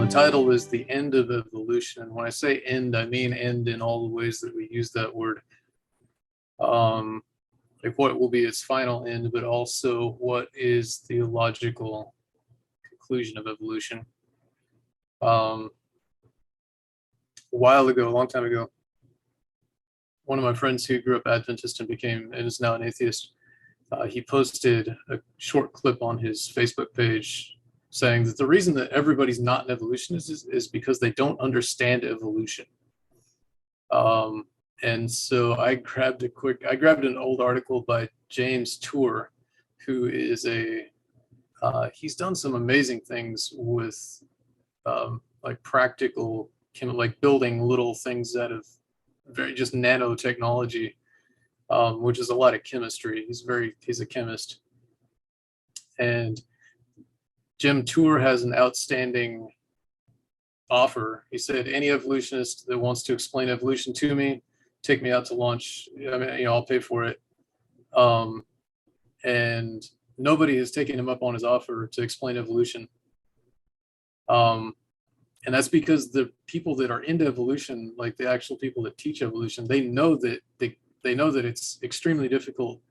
The title is The End of Evolution. And when I say end, I mean end in all the ways that we use that word. Like what will be its final end, but also what is the logical conclusion of evolution. A while ago, a long time ago, one of my friends who grew up Adventist and is now an atheist, he posted a short clip on his Facebook page saying that the reason that everybody's not an evolutionist is because they don't understand evolution. And so I grabbed an old article by James Tour, who is he's done some amazing things with like practical, like building little things out of very just nanotechnology, which is a lot of chemistry. He's a chemist. And Jim Tour has an outstanding offer. He said, any evolutionist that wants to explain evolution to me, take me out to lunch. I mean, I'll pay for it. And nobody has taken him up on his offer to explain evolution. And that's because the people that are into evolution, like the actual people that teach evolution, they know that it's extremely difficult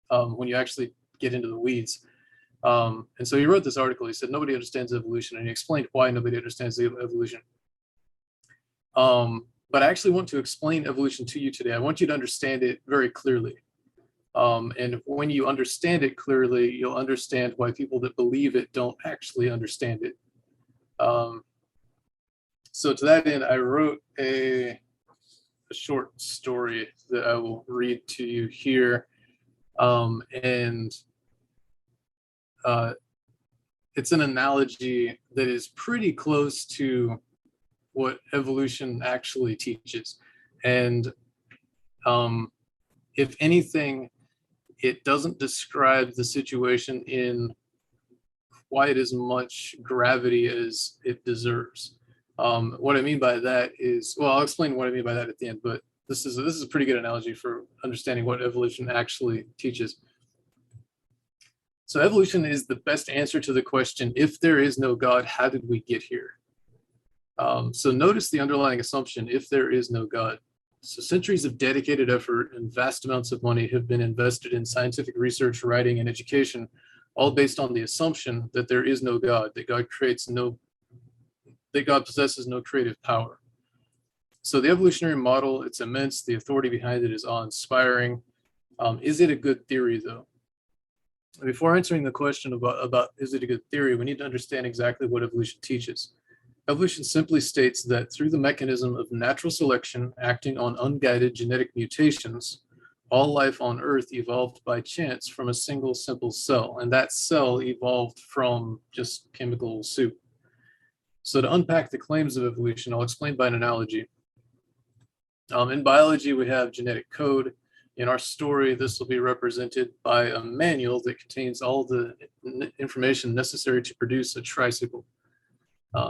when you actually get into the weeds. And so he wrote this article. He said nobody understands evolution, and he explained why nobody understands the evolution. But I actually want to explain evolution to you today. I want you to understand it very clearly. And when you understand it clearly, you'll understand why people that believe it don't actually understand it. So to that end, I wrote a short story that I will read to you here. It's an analogy that is pretty close to what evolution actually teaches. And if anything, it doesn't describe the situation in quite as much gravity as it deserves. What I mean by that is, well, I'll explain what I mean by that at the end, but this is a pretty good analogy for understanding what evolution actually teaches. So evolution is the best answer to the question, if there is no God, how did we get here? So notice the underlying assumption, if there is no God. So centuries of dedicated effort and vast amounts of money have been invested in scientific research, writing, and education, all based on the assumption that there is no God, that God possesses no creative power. So the evolutionary model, it's immense. The authority behind it is awe-inspiring. Is it a good theory, though? Before answering the question about is it a good theory, we need to understand exactly what evolution teaches. Evolution simply states that through the mechanism of natural selection acting on unguided genetic mutations, all life on Earth evolved by chance from a single simple cell, and that cell evolved from just chemical soup. So to unpack the claims of evolution, I'll explain by an analogy. In biology, we have genetic code. In our story, this will be represented by a manual that contains all the information necessary to produce a tricycle.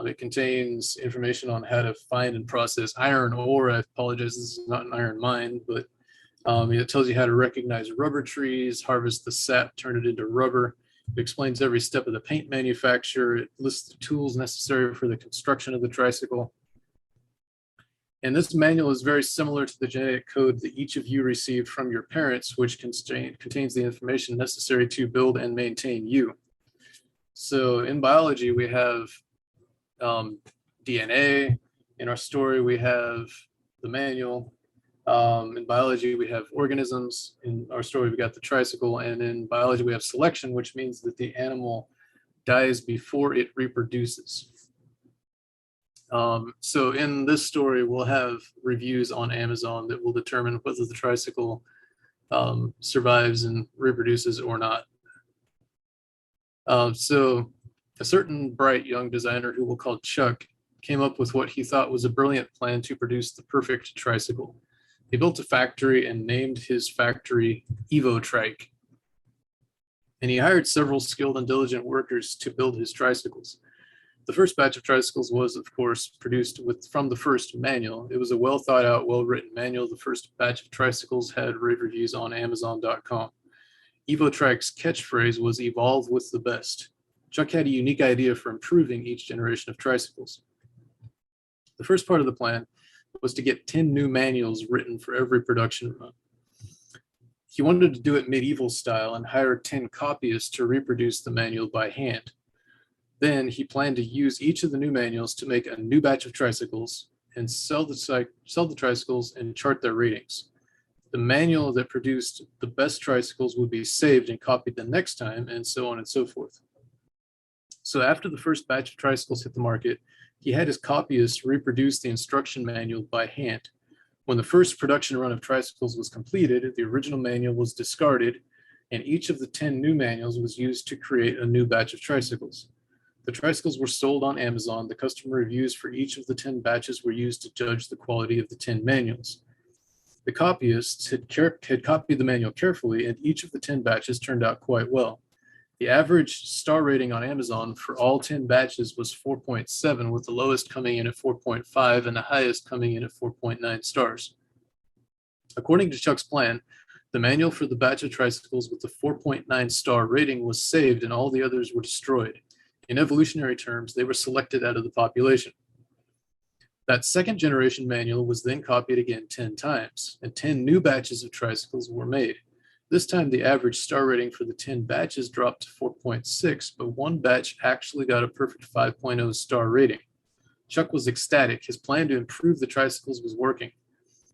It contains information on how to find and process iron ore. I apologize, this is not an iron mine, but it tells you how to recognize rubber trees, harvest the sap, turn it into rubber. It explains every step of the paint manufacture. It lists the tools necessary for the construction of the tricycle. And this manual is very similar to the genetic code that each of you received from your parents, which contains the information necessary to build and maintain you. So in biology, we have DNA. In our story, we have the manual. In biology, we have organisms. In our story, we got the tricycle. And in biology, we have selection, which means that the animal dies before it reproduces. So in this story, we'll have reviews on Amazon that will determine whether the tricycle survives and reproduces or not. So a certain bright young designer who we'll call Chuck came up with what he thought was a brilliant plan to produce the perfect tricycle. He built a factory and named his factory Evotrike. And he hired several skilled and diligent workers to build his tricycles. The first batch of tricycles was, of course, produced from the first manual. It was a well thought out, well written manual. The first batch of tricycles had rave reviews on Amazon.com. EvoTrack's catchphrase was "Evolve with the best." Chuck had a unique idea for improving each generation of tricycles. The first part of the plan was to get 10 new manuals written for every production run. He wanted to do it medieval style and hire 10 copyists to reproduce the manual by hand. Then he planned to use each of the new manuals to make a new batch of tricycles and sell the tricycles and chart their ratings. The manual that produced the best tricycles would be saved and copied the next time, and so on and so forth. So after the first batch of tricycles hit the market, he had his copyists reproduce the instruction manual by hand. When the first production run of tricycles was completed, the original manual was discarded, and each of the 10 new manuals was used to create a new batch of tricycles. The tricycles were sold on Amazon. The customer reviews for each of the 10 batches were used to judge the quality of the 10 manuals. The copyists had copied the manual carefully, and each of the 10 batches turned out quite well. The average star rating on Amazon for all 10 batches was 4.7, with the lowest coming in at 4.5 and the highest coming in at 4.9 stars. According to Chuck's plan, the manual for the batch of tricycles with the 4.9 star rating was saved and all the others were destroyed. In evolutionary terms, they were selected out of the population. That second generation manual was then copied again 10 times, and 10 new batches of tricycles were made. This time, the average star rating for the 10 batches dropped to 4.6, but one batch actually got a perfect 5.0 star rating. Chuck was ecstatic. His plan to improve the tricycles was working.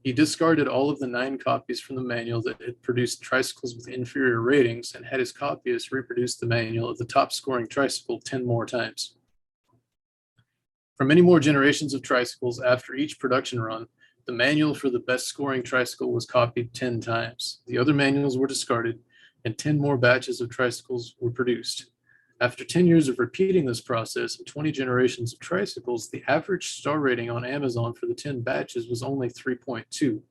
He discarded all of the 9 copies from the manual that had produced tricycles with inferior ratings and had his copyists reproduce the manual of the top scoring tricycle 10 more times. For many more generations of tricycles after each production run, the manual for the best scoring tricycle was copied 10 times. The other manuals were discarded, and 10 more batches of tricycles were produced. After 10 years of repeating this process and 20 generations of tricycles, the average star rating on Amazon for the 10 batches was only 3.2.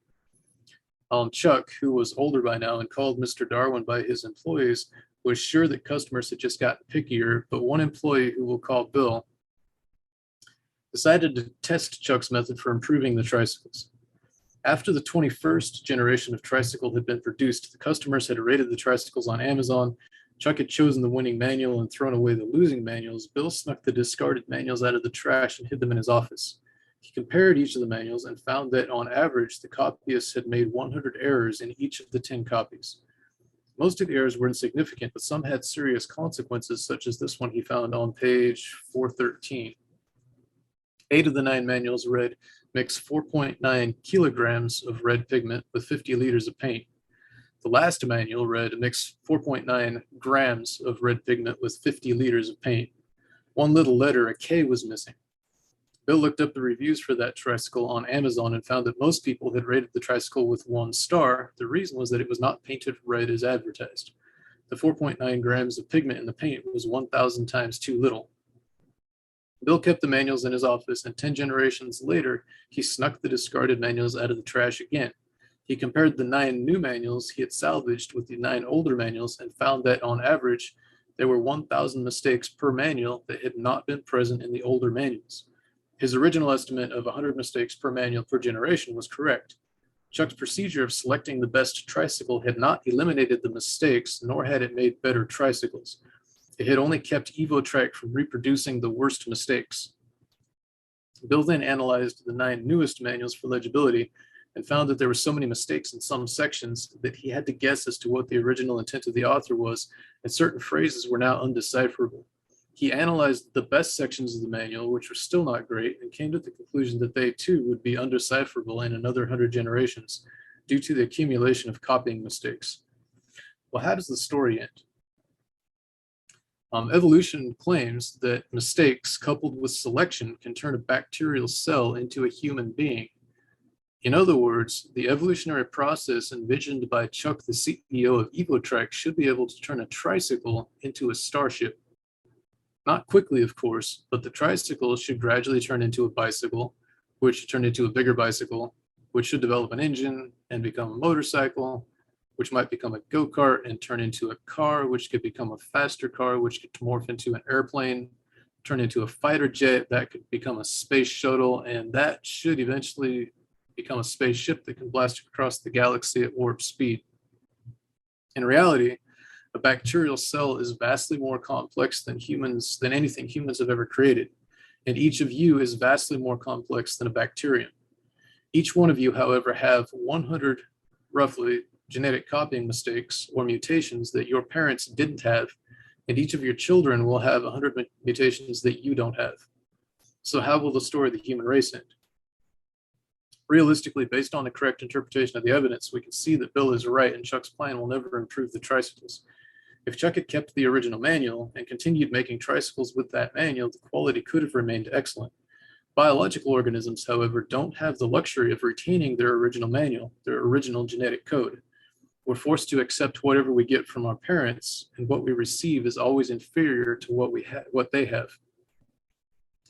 Chuck, who was older by now and called Mr. Darwin by his employees, was sure that customers had just gotten pickier, but one employee, who we'll call Bill, decided to test Chuck's method for improving the tricycles. After the 21st generation of tricycle had been produced, the customers had rated the tricycles on Amazon. Chuck had chosen the winning manual and thrown away the losing manuals. Bill snuck the discarded manuals out of the trash and hid them in his office. He compared each of the manuals and found that, on average, the copyists had made 100 errors in each of the 10 copies. Most of the errors were insignificant, but some had serious consequences, such as this one he found on page 413. 8 of the 9 manuals read, "Mix 4.9 kilograms of red pigment with 50 liters of paint." The last manual read, "Mix 4.9 grams of red pigment with 50 liters of paint." One little letter, a K, was missing. Bill looked up the reviews for that tricycle on Amazon and found that most people had rated the tricycle with 1 star. The reason was that it was not painted red as advertised. The 4.9 grams of pigment in the paint was 1,000 times too little. Bill kept the manuals in his office, and 10 generations later, he snuck the discarded manuals out of the trash again. He compared the 9 new manuals he had salvaged with the 9 older manuals and found that, on average, there were 1,000 mistakes per manual that had not been present in the older manuals. His original estimate of 100 mistakes per manual per generation was correct. Chuck's procedure of selecting the best tricycle had not eliminated the mistakes, nor had it made better tricycles. It had only kept EvoTrack from reproducing the worst mistakes. Bill then analyzed the 9 newest manuals for legibility and found that there were so many mistakes in some sections that he had to guess as to what the original intent of the author was, and certain phrases were now undecipherable. He analyzed the best sections of the manual, which were still not great, and came to the conclusion that they too would be undecipherable in another 100 generations due to the accumulation of copying mistakes. Well, how does the story end? Evolution claims that mistakes coupled with selection can turn a bacterial cell into a human being. In other words, the evolutionary process envisioned by Chuck, the CEO of EvoTrack, should be able to turn a tricycle into a starship. Not quickly, of course, but the tricycle should gradually turn into a bicycle, which should turn into a bigger bicycle, which should develop an engine and become a motorcycle, which might become a go-kart and turn into a car, which could become a faster car, which could morph into an airplane, turn into a fighter jet, that could become a space shuttle, and that should eventually become a spaceship that can blast across the galaxy at warp speed. In reality, A bacterial cell is vastly more complex than anything humans have ever created. And each of you is vastly more complex than a bacterium. Each one of you, however, have 100 roughly genetic copying mistakes or mutations that your parents didn't have, and each of your children will have 100 mutations that you don't have. So how will the story of the human race end? Realistically, based on the correct interpretation of the evidence, we can see that Bill is right and Chuck's plan will never improve the tricycles. If Chuck had kept the original manual and continued making tricycles with that manual, the quality could have remained excellent. Biological organisms, however, don't have the luxury of retaining their original manual, their original genetic code. We're forced to accept whatever we get from our parents, and what we receive is always inferior to what they have.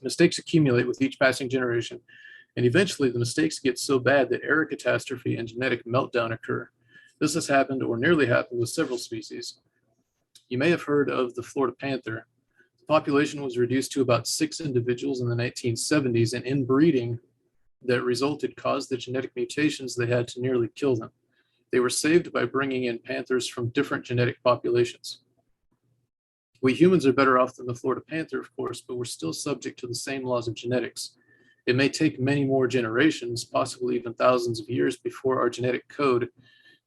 Mistakes accumulate with each passing generation, and eventually the mistakes get so bad that error catastrophe and genetic meltdown occur. This has happened or nearly happened with several species. You may have heard of the Florida panther. The population was reduced to about 6 individuals in the 1970s, and inbreeding that resulted caused the genetic mutations they had to nearly kill them. They were saved by bringing in panthers from different genetic populations. We humans are better off than the Florida panther, of course, but we're still subject to the same laws of genetics. It may take many more generations, possibly even thousands of years, before our genetic code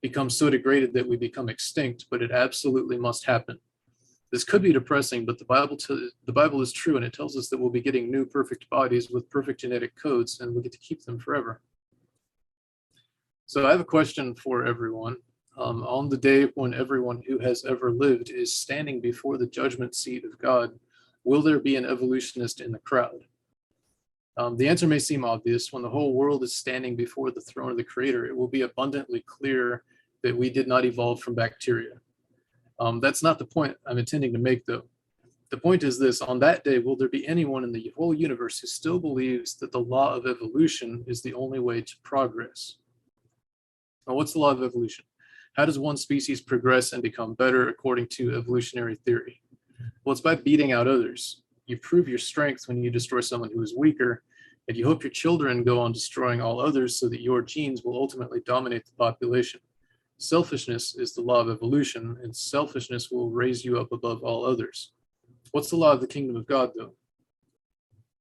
becomes so degraded that we become extinct, but it absolutely must happen. This could be depressing, but the Bible is true, and it tells us that we'll be getting new perfect bodies with perfect genetic codes, and we get to keep them forever. So I have a question for everyone. On the day when everyone who has ever lived is standing before the judgment seat of God, will there be an evolutionist in the crowd? The answer may seem obvious. When the whole world is standing before the throne of the Creator, it will be abundantly clear that we did not evolve from bacteria. That's not the point I'm intending to make, though. The point is this: on that day, will there be anyone in the whole universe who still believes that the law of evolution is the only way to progress? Now, what's the law of evolution? How does one species progress and become better according to evolutionary theory? Well, it's by beating out others. You prove your strength when you destroy someone who is weaker, and you hope your children go on destroying all others so that your genes will ultimately dominate the population. Selfishness is the law of evolution, and selfishness will raise you up above all others. What's the law of the kingdom of God, though?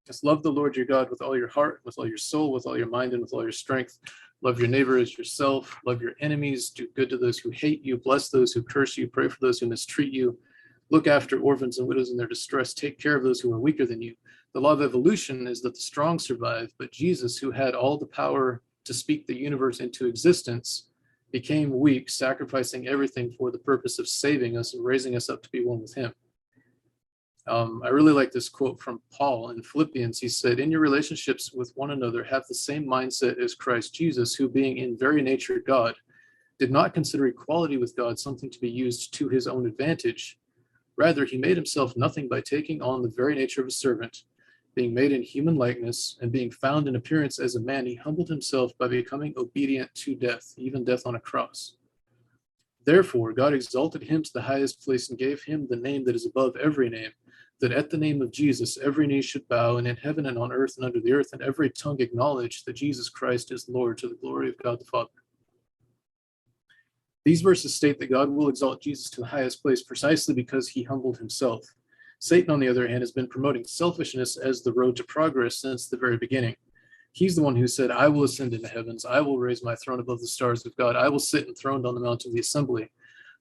It's love the Lord your God with all your heart, with all your soul, with all your mind, and with all your strength. Love your neighbor as yourself. Love your enemies. Do good to those who hate you. Bless those who curse you. Pray for those who mistreat you. Look after orphans and widows in their distress. Take care of those who are weaker than you. The law of evolution is that the strong survive, but Jesus, who had all the power to speak the universe into existence, became weak, sacrificing everything for the purpose of saving us and raising us up to be one with him. I really like this quote from Paul in Philippians. He said, "In your relationships with one another, have the same mindset as Christ Jesus, who being in very nature God, did not consider equality with God something to be used to his own advantage. Rather, he made himself nothing by taking on the very nature of a servant. Being made in human likeness and being found in appearance as a man, he humbled himself by becoming obedient to death, even death on a cross. Therefore, God exalted him to the highest place and gave him the name that is above every name, that at the name of Jesus every knee should bow, and in heaven and on earth and under the earth, and every tongue acknowledge that Jesus Christ is Lord, to the glory of God the Father." These verses state that God will exalt Jesus to the highest place precisely because he humbled himself. Satan, on the other hand, has been promoting selfishness as the road to progress since the very beginning. He's the one who said, "I will ascend into heavens. I will raise my throne above the stars of God. I will sit enthroned on the mount of the assembly,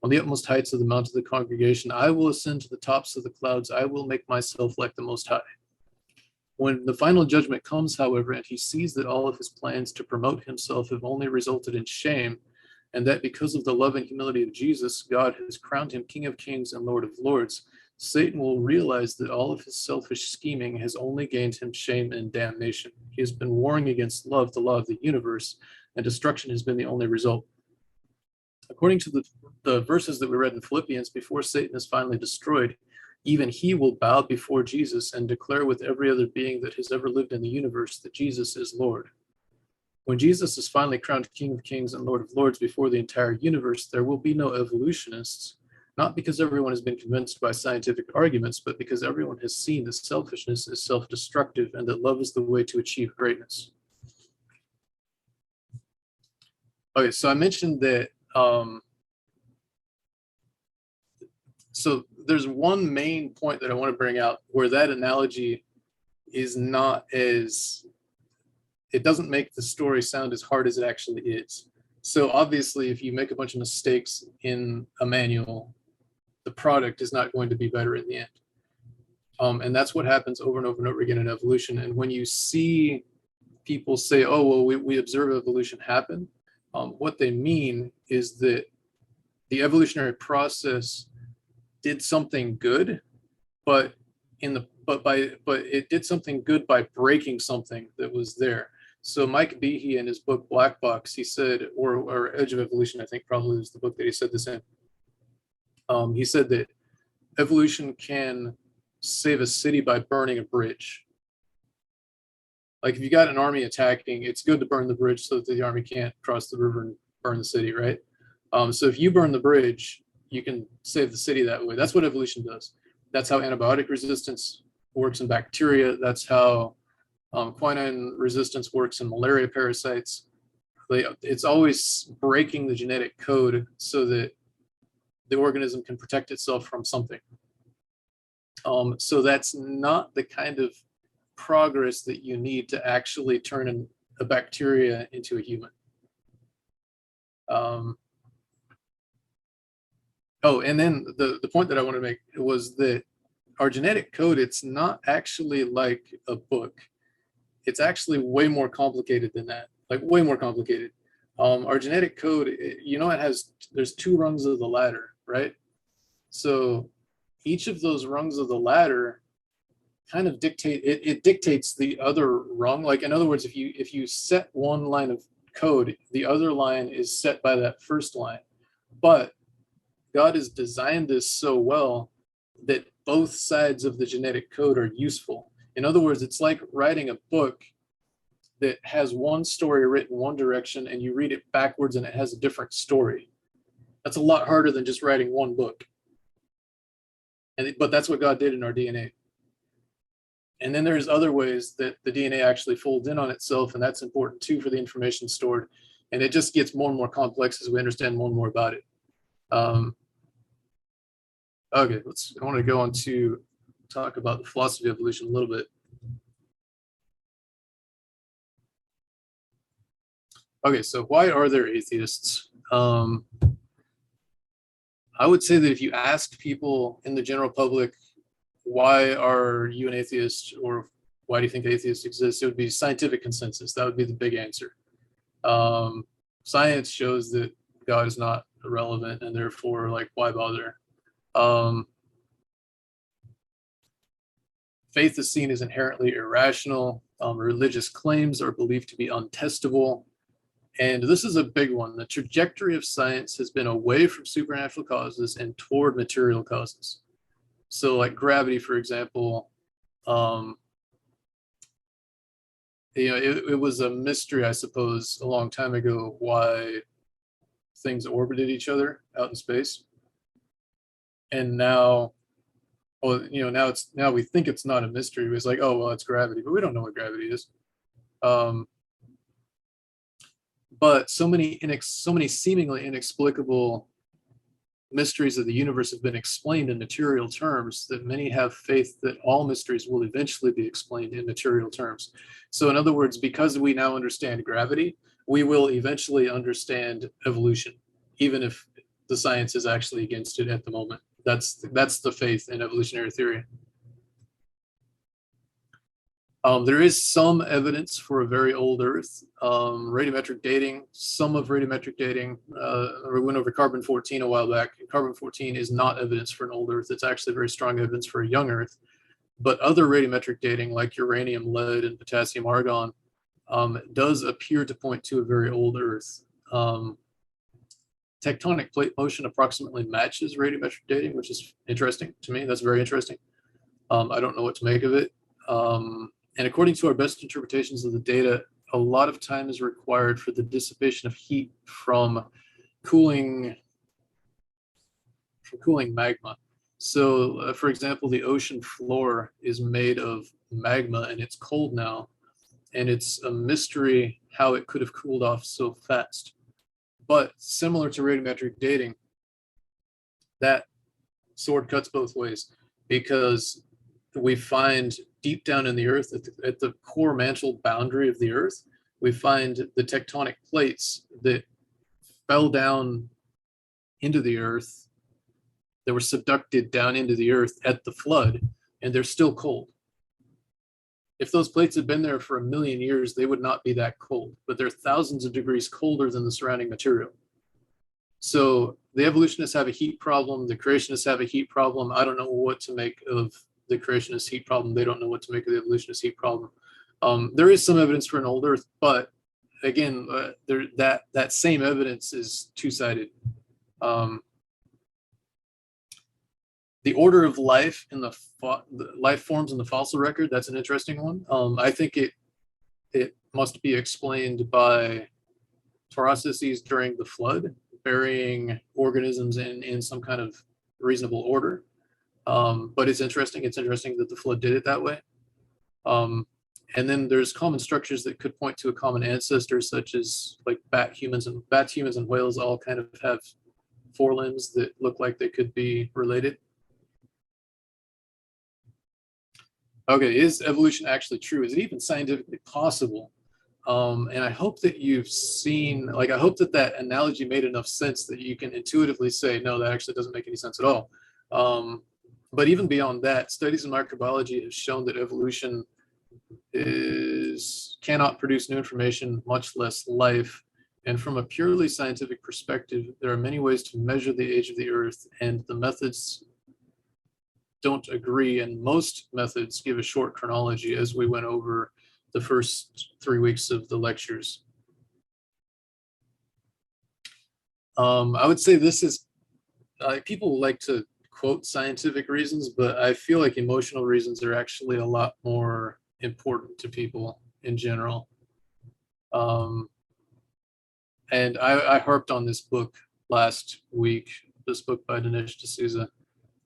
on the utmost heights of the mount of the congregation. I will ascend to the tops of the clouds. I will make myself like the Most High." When the final judgment comes, however, and he sees that all of his plans to promote himself have only resulted in shame, and that because of the love and humility of Jesus, God has crowned him King of Kings and Lord of Lords, Satan will realize that all of his selfish scheming has only gained him shame and damnation. He has been warring against love, the law of the universe, and destruction has been the only result. According to the verses that we read in Philippians, before Satan is finally destroyed, even he will bow before Jesus and declare with every other being that has ever lived in the universe that Jesus is Lord. When Jesus is finally crowned King of Kings and Lord of Lords before the entire universe, there will be no evolutionists, not because everyone has been convinced by scientific arguments, but because everyone has seen that selfishness is self-destructive and that love is the way to achieve greatness. Okay, so I mentioned that So there's one main point that I want to bring out where that analogy is not as, it doesn't make the story sound as hard as it actually is. So obviously, if you make a bunch of mistakes in a manual, the product is not going to be better in the end. And that's what happens over and over and over again in evolution. And when you see people say, oh, well, we observe evolution happen, what they mean is that the evolutionary process did something good, but it did something good by breaking something that was there. So Mike Behe in his book Black Box, he said, or Edge of Evolution, I think probably was the book that he said this in. He said that evolution can save a city by burning a bridge. Like if you got an army attacking, it's good to burn the bridge so that the army can't cross the river and burn the city, right? So if you burn the bridge, you can save the city that way. That's what evolution does. That's how antibiotic resistance works in bacteria. That's how quinine resistance works in malaria parasites. It's always breaking the genetic code so that the organism can protect itself from something. So that's not the kind of progress that you need to actually turn a bacteria into a human. Oh, and then the point that I want to make was that our genetic code, it's not actually like a book. It's actually way more complicated than that, like way more complicated. Our genetic code, there's 2 rungs of the ladder, right? So each of those rungs of the ladder kind of dictates the other rung. Like in other words, if you set one line of code, the other line is set by that first line. But God has designed this so well that both sides of the genetic code are useful. In other words, it's like writing a book that has one story written one direction and you read it backwards and it has a different story. That's a lot harder than just writing one book. But that's what God did in our DNA. And then there's other ways that the DNA actually folds in on itself, and that's important too for the information stored. And it just gets more and more complex as we understand more and more about it. Okay, I want to go on to talk about the philosophy of evolution a little bit. Okay, so why are there atheists? I would say that if you ask people in the general public, why are you an atheist, or why do you think atheists exist, it would be scientific consensus. That would be the big answer. Science shows that God is not irrelevant, and therefore, like, why bother? Faith is seen as inherently irrational. Religious claims are believed to be untestable. And this is a big one. The trajectory of science has been away from supernatural causes and toward material causes. So like gravity, for example, it was a mystery, I suppose, a long time ago why things orbited each other out in space. And now, now we think it's not a mystery. It's like, oh, well, it's gravity, but we don't know what gravity is. But so many seemingly inexplicable mysteries of the universe have been explained in material terms that many have faith that all mysteries will eventually be explained in material terms. So in other words, because we now understand gravity, we will eventually understand evolution, even if the science is actually against it at the moment. That's the faith in evolutionary theory. There is some evidence for a very old Earth. Radiometric dating, some of radiometric dating. We went over carbon-14 a while back. Carbon-14 is not evidence for an old Earth. It's actually very strong evidence for a young Earth. But other radiometric dating, like uranium, lead, and potassium argon, does appear to point to a very old Earth. Tectonic plate motion approximately matches radiometric dating, which is interesting to me. That's very interesting. I don't know what to make of it. And according to our best interpretations of the data, a lot of time is required for the dissipation of heat from cooling magma. So, for example, the ocean floor is made of magma and it's cold now, and it's a mystery how it could have cooled off so fast. But similar to radiometric dating, that sword cuts both ways, because we find deep down in the earth, at the core mantle boundary of the earth, we find the tectonic plates that fell down into the earth, that were subducted down into the earth at the flood, and they're still cold. If those plates had been there for 1,000,000 years, they would not be that cold, but they're thousands of degrees colder than the surrounding material. So the evolutionists have a heat problem, the creationists have a heat problem. I don't know what to make of the creationist heat problem. They don't know what to make of the evolutionist heat problem. There is some evidence for an old Earth, but again, that same evidence is two-sided. The order of life in the life forms in the fossil record, that's an interesting one. I think it must be explained by processes during the flood, burying organisms in some kind of reasonable order. But it's interesting. It's interesting that the flood did it that way. And then there's common structures that could point to a common ancestor, such as like bats, humans, and whales all kind of have forelimbs that look like they could be related. Okay, is evolution actually true? Is it even scientifically possible? And I hope that you've seen, like, I hope that analogy made enough sense that you can intuitively say, no, that actually doesn't make any sense at all. But even beyond that, studies in microbiology have shown that evolution cannot produce new information, much less life. And from a purely scientific perspective, there are many ways to measure the age of the Earth, and the methods don't agree, and most methods give a short chronology, as we went over the first 3 weeks of the lectures. I would say this is, people like to quote scientific reasons, but I feel like emotional reasons are actually a lot more important to people in general. And I harped on this book last week, this book by Dinesh D'Souza.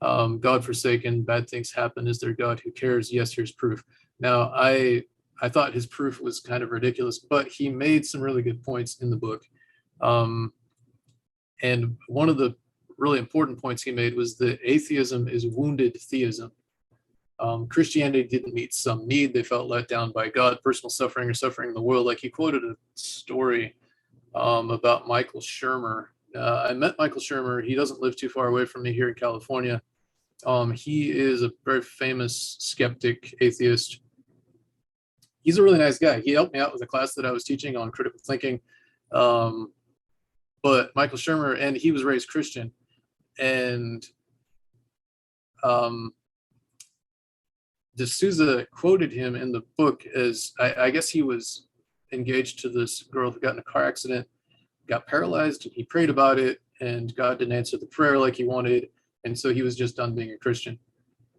God forsaken, bad things happen. Is there God who cares? Yes, here's proof. Now, I thought his proof was kind of ridiculous, but he made some really good points in the book. And one of the really important points he made was that atheism is wounded theism. Christianity didn't meet some need. They felt let down by God, personal suffering, or suffering in the world. Like, he quoted a story about Michael Shermer. I met Michael Shermer. He doesn't live too far away from me here in California. He is a very famous skeptic, atheist. He's a really nice guy. He helped me out with a class that I was teaching on critical thinking. But Michael Shermer, and he was raised Christian. And D'Souza quoted him in the book as, I guess he was engaged to this girl who got in a car accident, got paralyzed, and he prayed about it, and God didn't answer the prayer like he wanted, and so he was just done being a Christian.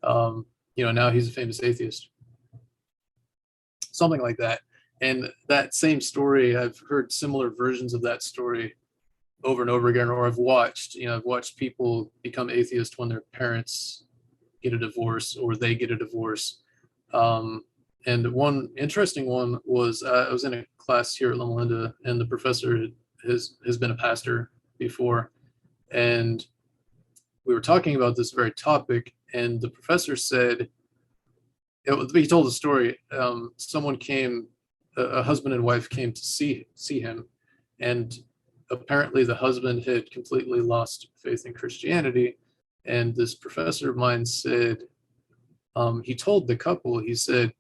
Now he's a famous atheist. Something like that. And that same story, I've heard similar versions of that story over and over again, or I've watched people become atheist when their parents get a divorce or they get a divorce. And one interesting one was, I was in a class here at Loma Linda, and the professor has been a pastor before, and we were talking about this very topic, and the professor said, he told a story. Someone came, a husband and wife came to see him, and apparently the husband had completely lost faith in Christianity. And this professor of mine said, he told the couple, he said,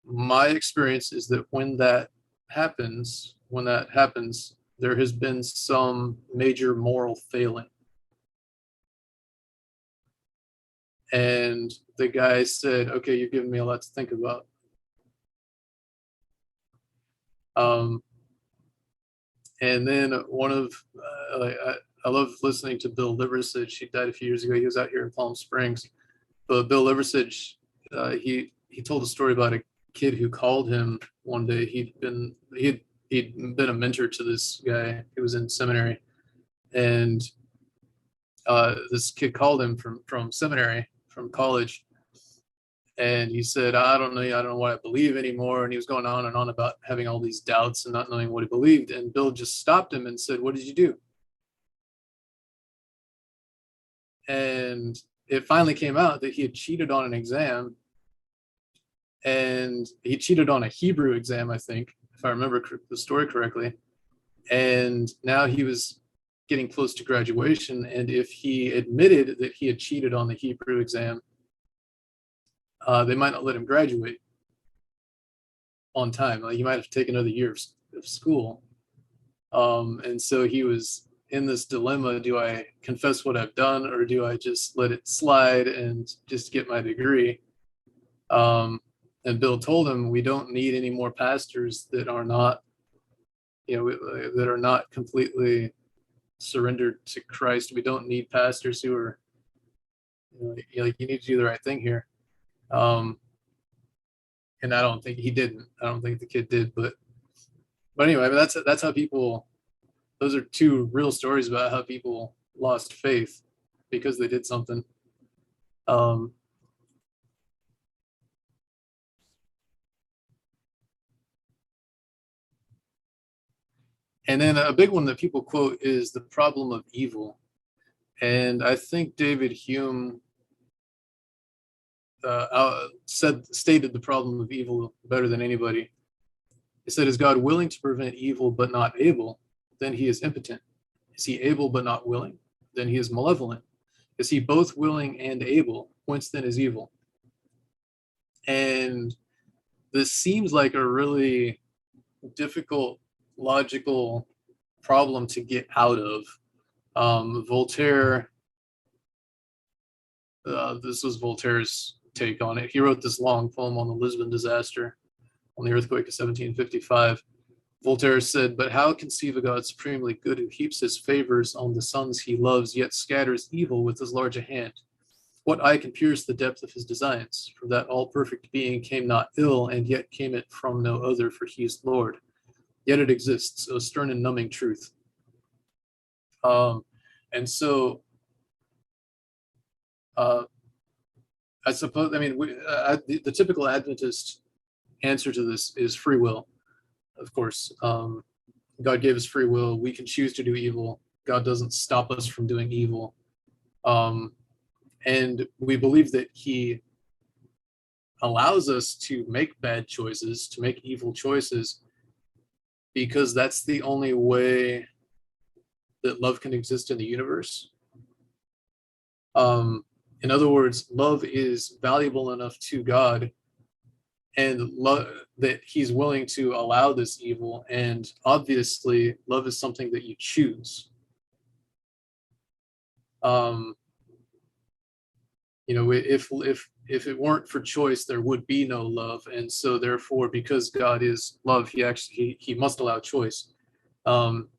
my experience is that when that happens, there has been some major moral failing. And the guy said, okay, you're giving me a lot to think about. And then one of, I love listening to Bill Liversidge. He died a few years ago. He was out here in Palm Springs. But Bill Liversidge, he told a story about a kid who called him one day. He'd been a mentor to this guy who was in seminary, and this kid called him from seminary, from college, and he said, I don't know what I believe anymore. And he was going on and on about having all these doubts and not knowing what he believed. And Bill just stopped him and said, what did you do? and it finally came out that he had cheated on an exam, and he cheated on a Hebrew exam, I think, if I remember the story correctly. And now he was getting close to graduation, and if he admitted that he had cheated on the Hebrew exam, they might not let him graduate on time. Like, he might have to take another year of school. And so he was in this dilemma: do I confess what I've done, or do I just let it slide and just get my degree? And Bill told him, we don't need any more pastors that are not, that are not completely surrendered to Christ. We don't need pastors who are, like, you need to do the right thing here. And I don't think he didn't. I don't think the kid did, but anyway, that's how people. Those are two real stories about how people lost faith because they did something. And then a big one that people quote is the problem of evil. And I think David Hume stated the problem of evil better than anybody. He said, is God willing to prevent evil but not able? Then he is impotent. Is he able but not willing? Then he is malevolent. Is he both willing and able? Whence then is evil? And this seems like a really difficult logical problem to get out of. Voltaire, this was Voltaire's take on it. He wrote this long poem on the Lisbon disaster, on the earthquake of 1755. Voltaire said, but how conceive a God supremely good who heaps his favors on the sons he loves, yet scatters evil with as large a hand? What eye can pierce the depth of his designs? For that all-perfect being came not ill, and yet came it from no other, for he is Lord. Yet it exists, O stern and numbing truth. And so, I suppose, the typical Adventist answer to this is free will, of course. God gave us free will. We can choose to do evil. God doesn't stop us from doing evil. And we believe that he allows us to make bad choices, to make evil choices, because that's the only way that love can exist in the universe. In other words, love is valuable enough to God, and that he's willing to allow this evil. And obviously, love is something that you choose. If it weren't for choice, there would be no love. And so therefore, because God is love, he must allow choice. And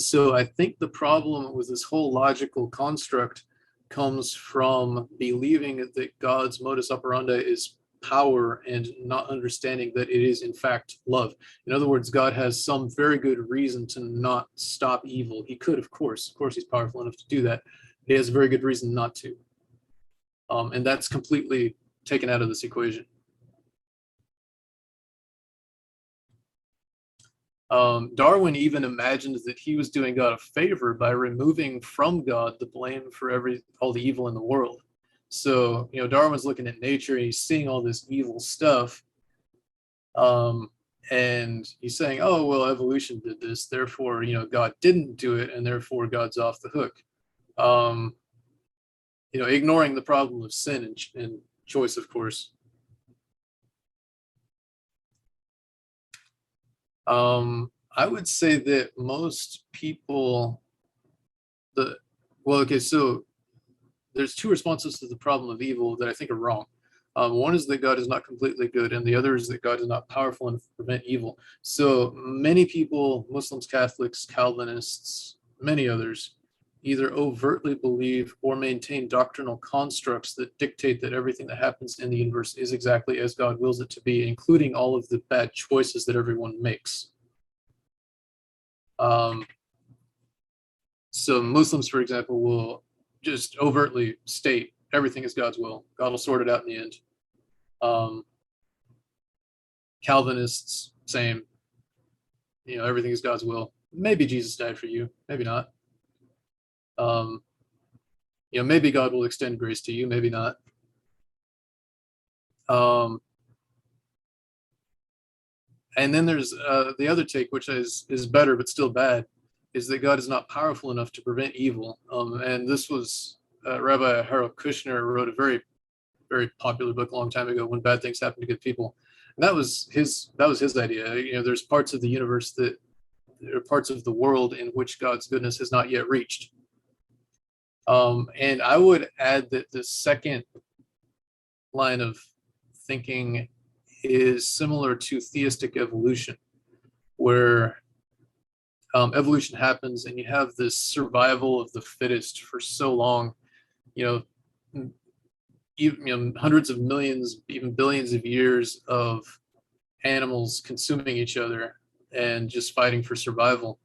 so I think the problem with this whole logical construct comes from believing that God's modus operandi is power, and not understanding that it is in fact love. In other words, God has some very good reason to not stop evil. He could, of course he's powerful enough to do that. He has a very good reason not to. And that's completely taken out of this equation. Darwin even imagined that he was doing God a favor by removing from God the blame for all the evil in the world. So, Darwin's looking at nature, and he's seeing all this evil stuff. And he's saying, oh, well, evolution did this, therefore, God didn't do it, and therefore God's off the hook. Ignoring the problem of sin and choice, of course. I would say that most people, so there's two responses to the problem of evil that I think are wrong. One is that God is not completely good, and the other is that God is not powerful enough to prevent evil. So many people, Muslims, Catholics, Calvinists, many others, either overtly believe or maintain doctrinal constructs that dictate that everything that happens in the universe is exactly as God wills it to be, including all of the bad choices that everyone makes. So Muslims, for example, will just overtly state everything is God's will. God will sort it out in the end. Calvinists, same. Everything is God's will. Maybe Jesus died for you, maybe not. maybe God will extend grace to you, maybe not. And then there's the other take, which is better but still bad, is that God is not powerful enough to prevent evil. And this was Rabbi Harold Kushner wrote a very, very popular book a long time ago, When Bad Things Happen to Good People. And that was his idea. There's parts of the universe there are parts of the world in which God's goodness has not yet reached. And I would add that the second line of thinking is similar to theistic evolution, where evolution happens and you have this survival of the fittest for so long, even, hundreds of millions, even billions of years of animals consuming each other and just fighting for survival.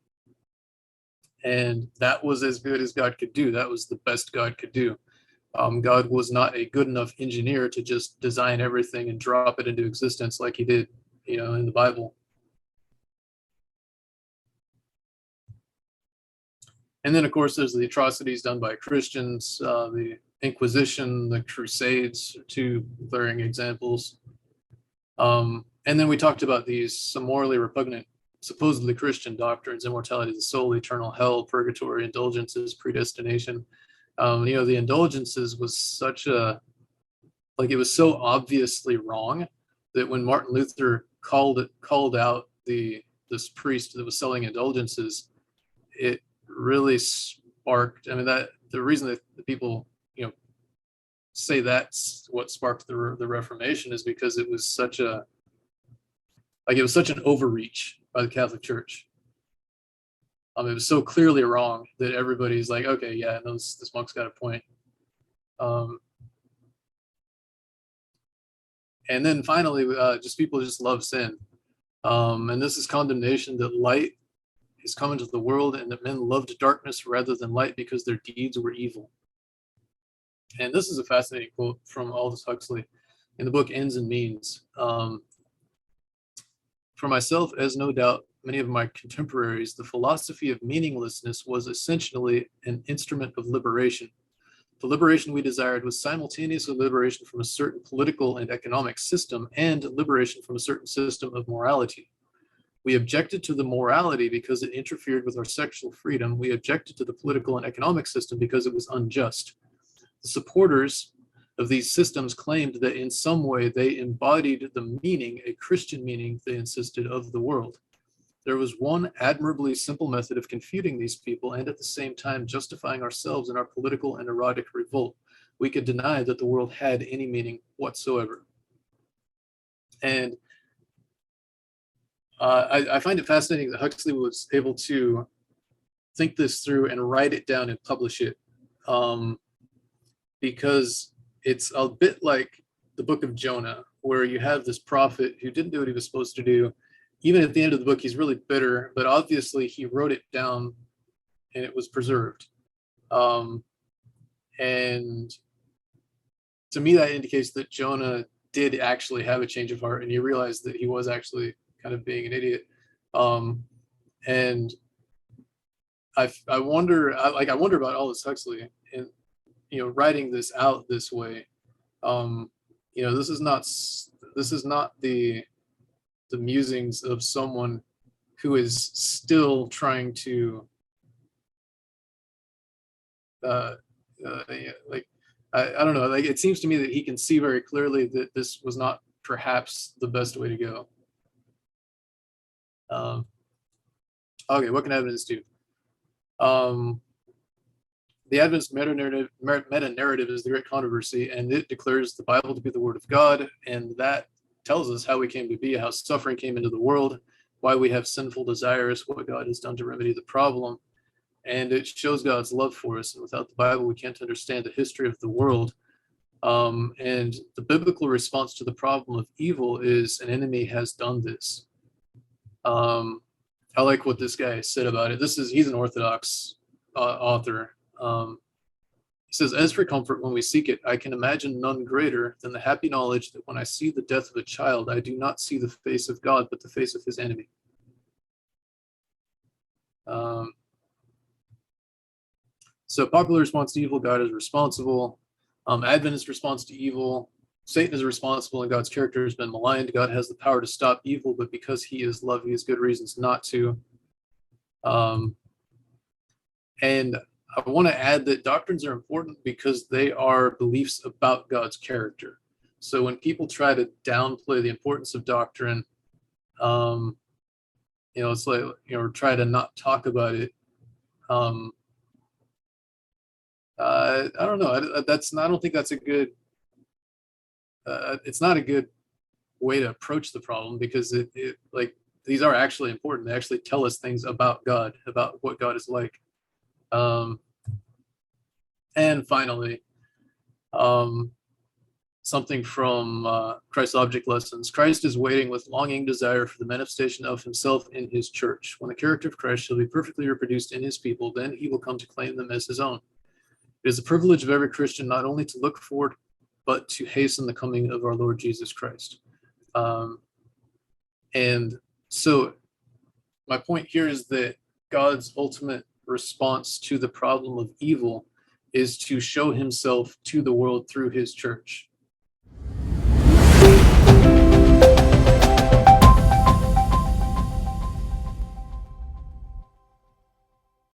And that was as good as God could do. That was the best God could do. God was not a good enough engineer to just design everything and drop it into existence like he did, in the Bible. And then, of course, there's the atrocities done by Christians, the Inquisition, the Crusades, are two glaring examples. And then we talked about some morally repugnant, supposedly Christian doctrines: immortality, the soul, eternal hell, purgatory, indulgences, predestination. The indulgences was it was so obviously wrong that when Martin Luther called out this priest that was selling indulgences, it really sparked. That the reason that the people say that's what sparked the Reformation is because it was such an overreach by the Catholic Church. It was so clearly wrong that everybody's like, okay, yeah, no, this monk's got a point. And then finally, people just love sin. And this is condemnation, that light is come into the world and that men loved darkness rather than light because their deeds were evil. And this is a fascinating quote from Aldous Huxley in the book Ends and Means. For myself, as no doubt many of my contemporaries, the philosophy of meaninglessness was essentially an instrument of liberation. The liberation we desired was simultaneously liberation from a certain political and economic system and liberation from a certain system of morality. We objected to the morality because it interfered with our sexual freedom. We objected to the political and economic system because it was unjust. The supporters of these systems claimed that in some way they embodied the meaning, a Christian meaning, they insisted, of the world. There was one admirably simple method of confuting these people and at the same time justifying ourselves in our political and erotic revolt. We could deny that the world had any meaning whatsoever. And I find it fascinating that Huxley was able to think this through and write it down and publish it, because it's a bit like the book of Jonah, where you have this prophet who didn't do what he was supposed to do. Even at the end of the book, he's really bitter, but obviously he wrote it down and it was preserved. And to me, that indicates that Jonah did actually have a change of heart and he realized that he was actually kind of being an idiot. And I wonder about Aldous Huxley and, writing this out this way. This is not the musings of someone who is still trying to I don't know, it seems to me that he can see very clearly that this was not perhaps the best way to go. Okay, what can evidence do? The Adventist meta-narrative is the great controversy, and it declares the Bible to be the Word of God, and that tells us how we came to be, how suffering came into the world, why we have sinful desires, what God has done to remedy the problem, and it shows God's love for us. And without the Bible, we can't understand the history of the world. And the biblical response to the problem of evil is an enemy has done this. I like what this guy said about it. He's an Orthodox author. He says, as for comfort when we seek it, I can imagine none greater than the happy knowledge that when I see the death of a child, I do not see the face of God, but the face of his enemy. So popular response to evil, God is responsible. Adventist response to evil, Satan is responsible and God's character has been maligned. God has the power to stop evil, but because he is love, he has good reasons not to. And I want to add that doctrines are important because they are beliefs about God's character. So when people try to downplay the importance of doctrine, it's like, try to not talk about it. I don't know. I don't think that's a good. It's not a good way to approach the problem, because like, these are actually important. They actually tell us things about God, about what God is like. And finally, something from Christ's Object Lessons. Christ is waiting with longing desire for the manifestation of himself in his church. When the character of Christ shall be perfectly reproduced in his people, then he will come to claim them as his own. It is the privilege of every Christian not only to look forward, but to hasten the coming of our Lord Jesus Christ. And so my point here is that God's ultimate response to the problem of evil is to show himself to the world through his church.